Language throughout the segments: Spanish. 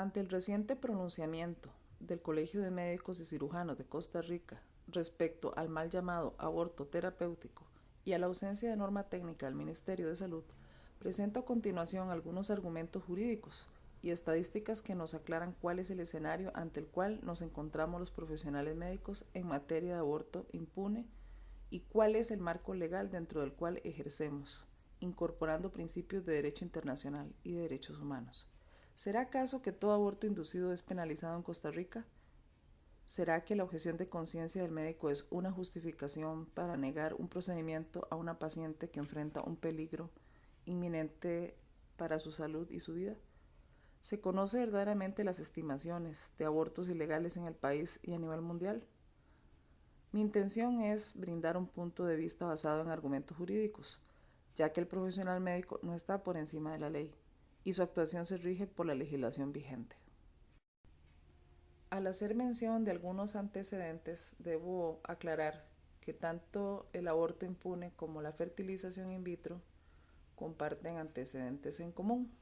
Ante el reciente pronunciamiento del Colegio de Médicos y Cirujanos de Costa Rica respecto al mal llamado aborto terapéutico y a la ausencia de norma técnica del Ministerio de Salud, presento a continuación algunos argumentos jurídicos y estadísticas que nos aclaran cuál es el escenario ante el cual nos encontramos los profesionales médicos en materia de aborto impune y cuál es el marco legal dentro del cual ejercemos, incorporando principios de derecho internacional y de derechos humanos. ¿Será acaso que todo aborto inducido es penalizado en Costa Rica? ¿Será que la objeción de conciencia del médico es una justificación para negar un procedimiento a una paciente que enfrenta un peligro inminente para su salud y su vida? ¿Se conoce verdaderamente las estimaciones de abortos ilegales en el país y a nivel mundial? Mi intención es brindar un punto de vista basado en argumentos jurídicos, ya que el profesional médico no está por encima de la ley y su actuación se rige por la legislación vigente. Al hacer mención de algunos antecedentes, debo aclarar que tanto el aborto impune como la fertilización in vitro comparten antecedentes en común.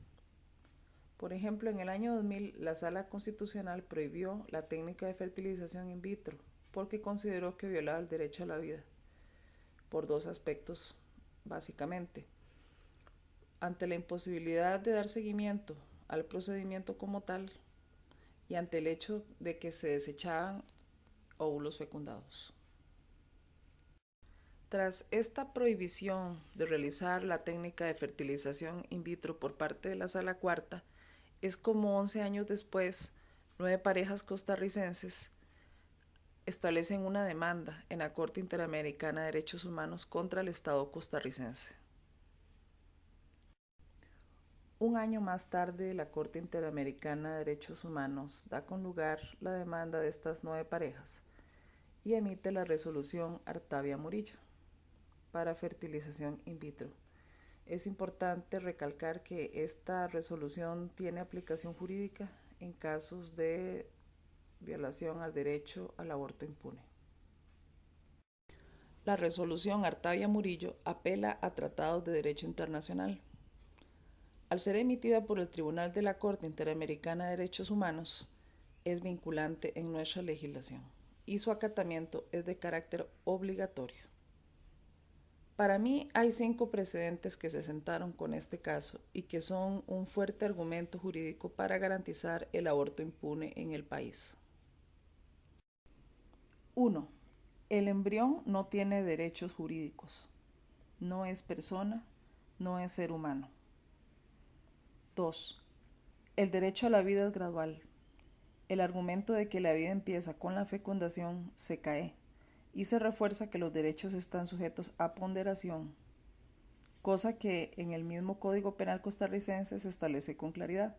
Por ejemplo, en el año 2000, la Sala Constitucional prohibió la técnica de fertilización in vitro porque consideró que violaba el derecho a la vida, por dos aspectos, básicamente. Ante la imposibilidad de dar seguimiento al procedimiento como tal y ante el hecho de que se desechaban óvulos fecundados. Tras esta prohibición de realizar la técnica de fertilización in vitro por parte de la Sala Cuarta, es como 11 años después, 9 parejas costarricenses establecen una demanda en la Corte Interamericana de Derechos Humanos contra el Estado costarricense. Un año más tarde, la Corte Interamericana de Derechos Humanos da con lugar la demanda de estas 9 parejas y emite la resolución Artavia Murillo para fertilización in vitro. Es importante recalcar que esta resolución tiene aplicación jurídica en casos de violación al derecho al aborto impune. La resolución Artavia Murillo apela a tratados de derecho internacional. Al ser emitida por el Tribunal de la Corte Interamericana de Derechos Humanos, es vinculante en nuestra legislación y su acatamiento es de carácter obligatorio. Para mí hay 5 precedentes que se sentaron con este caso y que son un fuerte argumento jurídico para garantizar el aborto impune en el país. 1. El embrión no tiene derechos jurídicos. No es persona, no es ser humano. 2. El derecho a la vida es gradual. El argumento de que la vida empieza con la fecundación se cae y se refuerza que los derechos están sujetos a ponderación, cosa que en el mismo Código Penal costarricense se establece con claridad.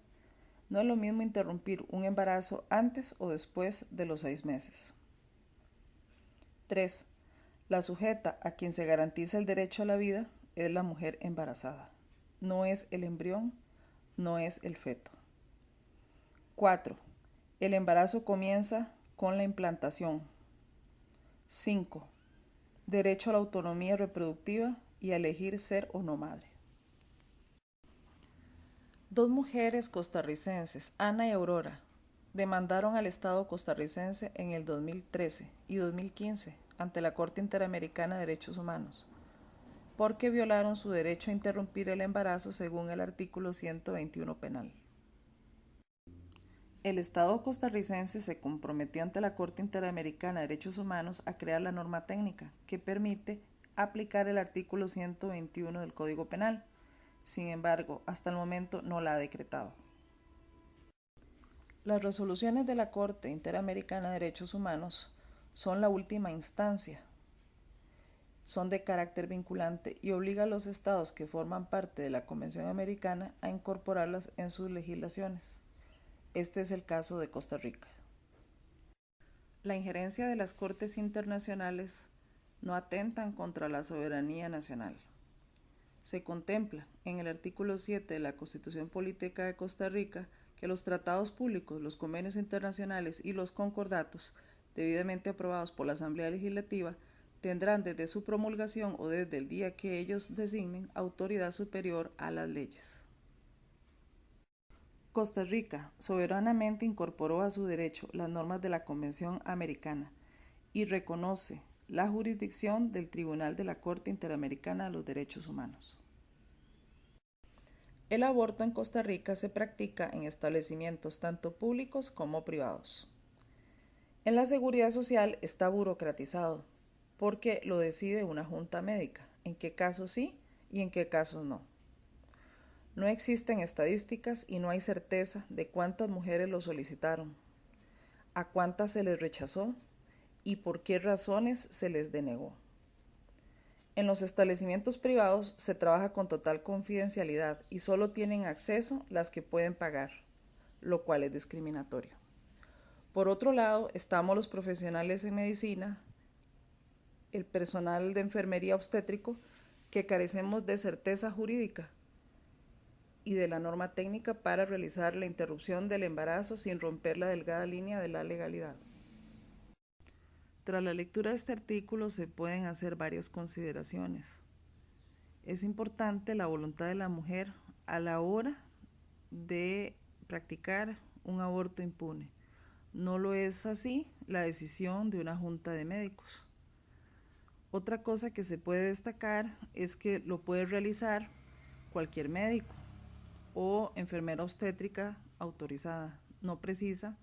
No es lo mismo interrumpir un embarazo antes o después de los 6 meses. 3. La sujeta a quien se garantiza el derecho a la vida es la mujer embarazada. No es el embrión, no es el feto. 4. El embarazo comienza con la implantación. 5. Derecho a la autonomía reproductiva y a elegir ser o no madre. 2 mujeres costarricenses, Ana y Aurora, demandaron al Estado costarricense en el 2013 y 2015 ante la Corte Interamericana de Derechos Humanos porque violaron su derecho a interrumpir el embarazo según el artículo 121 penal. El Estado costarricense se comprometió ante la Corte Interamericana de Derechos Humanos a crear la norma técnica que permite aplicar el artículo 121 del Código Penal. Sin embargo, hasta el momento no la ha decretado. Las resoluciones de la Corte Interamericana de Derechos Humanos son la última instancia. Son de carácter vinculante y obliga a los estados que forman parte de la Convención Americana a incorporarlas en sus legislaciones. Este es el caso de Costa Rica. La injerencia de las cortes internacionales no atentan contra la soberanía nacional. Se contempla en el artículo 7 de la Constitución Política de Costa Rica que los tratados públicos, los convenios internacionales y los concordatos, debidamente aprobados por la Asamblea Legislativa, tendrán desde su promulgación o desde el día que ellos designen autoridad superior a las leyes. Costa Rica soberanamente incorporó a su derecho las normas de la Convención Americana y reconoce la jurisdicción del Tribunal de la Corte Interamericana de los Derechos Humanos. El aborto en Costa Rica se practica en establecimientos tanto públicos como privados. En la seguridad social está burocratizado porque lo decide una junta médica, en qué casos sí y en qué casos no. No existen estadísticas y no hay certeza de cuántas mujeres lo solicitaron, a cuántas se les rechazó y por qué razones se les denegó. En los establecimientos privados se trabaja con total confidencialidad y solo tienen acceso las que pueden pagar, lo cual es discriminatorio. Por otro lado, estamos los profesionales en medicina, el personal de enfermería obstétrico, que carecemos de certeza jurídica y de la norma técnica para realizar la interrupción del embarazo sin romper la delgada línea de la legalidad. Tras la lectura de este artículo se pueden hacer varias consideraciones. Es importante la voluntad de la mujer a la hora de practicar un aborto impune. No lo es así la decisión de una junta de médicos. Otra cosa que se puede destacar es que lo puede realizar cualquier médico o enfermera obstétrica autorizada. No precisa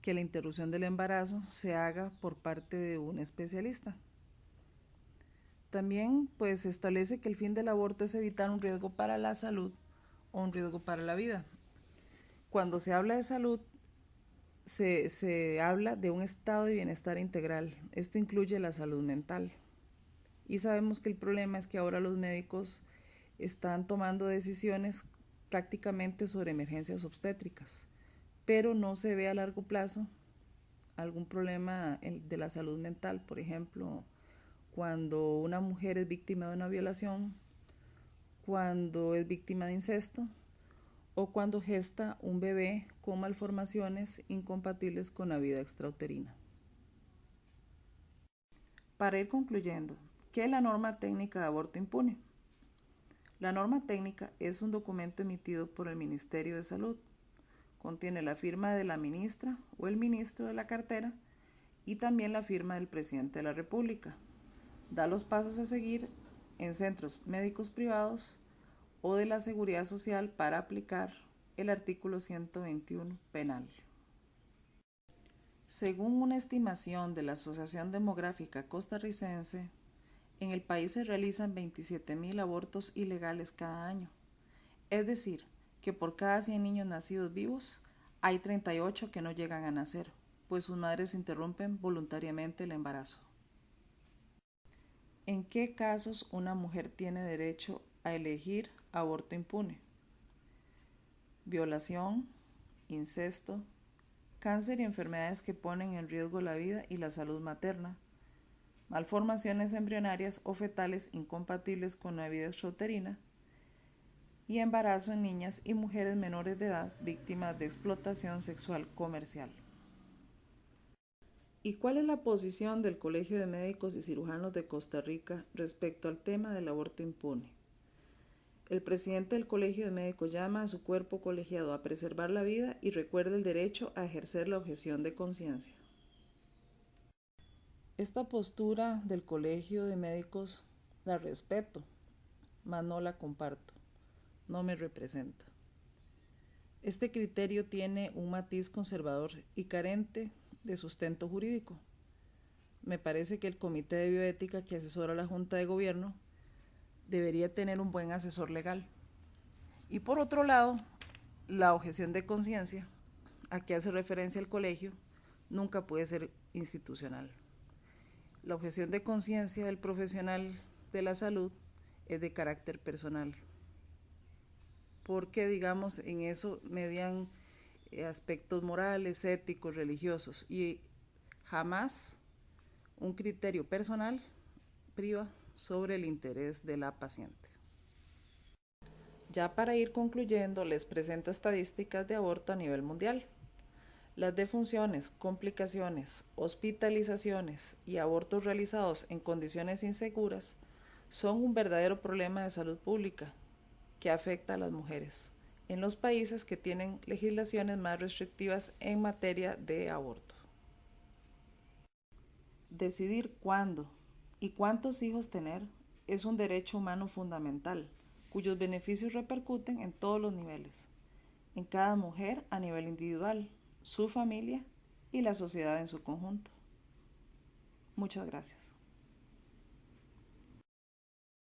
que la interrupción del embarazo se haga por parte de un especialista. También se establece que el fin del aborto es evitar un riesgo para la salud o un riesgo para la vida. Cuando se habla de salud, se habla de un estado de bienestar integral. Esto incluye la salud mental. Y sabemos que el problema es que ahora los médicos están tomando decisiones prácticamente sobre emergencias obstétricas, pero no se ve a largo plazo algún problema de la salud mental. Por ejemplo, cuando una mujer es víctima de una violación, cuando es víctima de incesto o cuando gesta un bebé con malformaciones incompatibles con la vida extrauterina. Para ir concluyendo, ¿qué es la norma técnica de aborto impune? La norma técnica es un documento emitido por el Ministerio de Salud. Contiene la firma de la ministra o el ministro de la cartera y también la firma del presidente de la República. Da los pasos a seguir en centros médicos privados o de la Seguridad Social para aplicar el artículo 121 penal. Según una estimación de la Asociación Demográfica Costarricense, en el país se realizan 27.000 abortos ilegales cada año. Es decir, que por cada 100 niños nacidos vivos, hay 38 que no llegan a nacer, pues sus madres interrumpen voluntariamente el embarazo. ¿En qué casos una mujer tiene derecho a elegir aborto impune? Violación, incesto, cáncer y enfermedades que ponen en riesgo la vida y la salud materna, malformaciones embrionarias o fetales incompatibles con la vida extrauterina y embarazo en niñas y mujeres menores de edad víctimas de explotación sexual comercial. ¿Y cuál es la posición del Colegio de Médicos y Cirujanos de Costa Rica respecto al tema del aborto impune? El presidente del Colegio de Médicos llama a su cuerpo colegiado a preservar la vida y recuerda el derecho a ejercer la objeción de conciencia. Esta postura del Colegio de Médicos la respeto, mas no la comparto, no me representa. Este criterio tiene un matiz conservador y carente de sustento jurídico. Me parece que el Comité de Bioética que asesora a la Junta de Gobierno debería tener un buen asesor legal. Y por otro lado, la objeción de conciencia, a que hace referencia el colegio, nunca puede ser institucional. La objeción de conciencia del profesional de la salud es de carácter personal, porque en eso median aspectos morales, éticos, religiosos, y jamás un criterio personal priva sobre el interés de la paciente. Ya para ir concluyendo, les presento estadísticas de aborto a nivel mundial. Las defunciones, complicaciones, hospitalizaciones y abortos realizados en condiciones inseguras son un verdadero problema de salud pública que afecta a las mujeres. en los países que tienen legislaciones más restrictivas en materia de aborto. Decidir cuándo y cuántos hijos tener es un derecho humano fundamental, cuyos beneficios repercuten en todos los niveles, en cada mujer a nivel individual, su familia y la sociedad en su conjunto. Muchas gracias.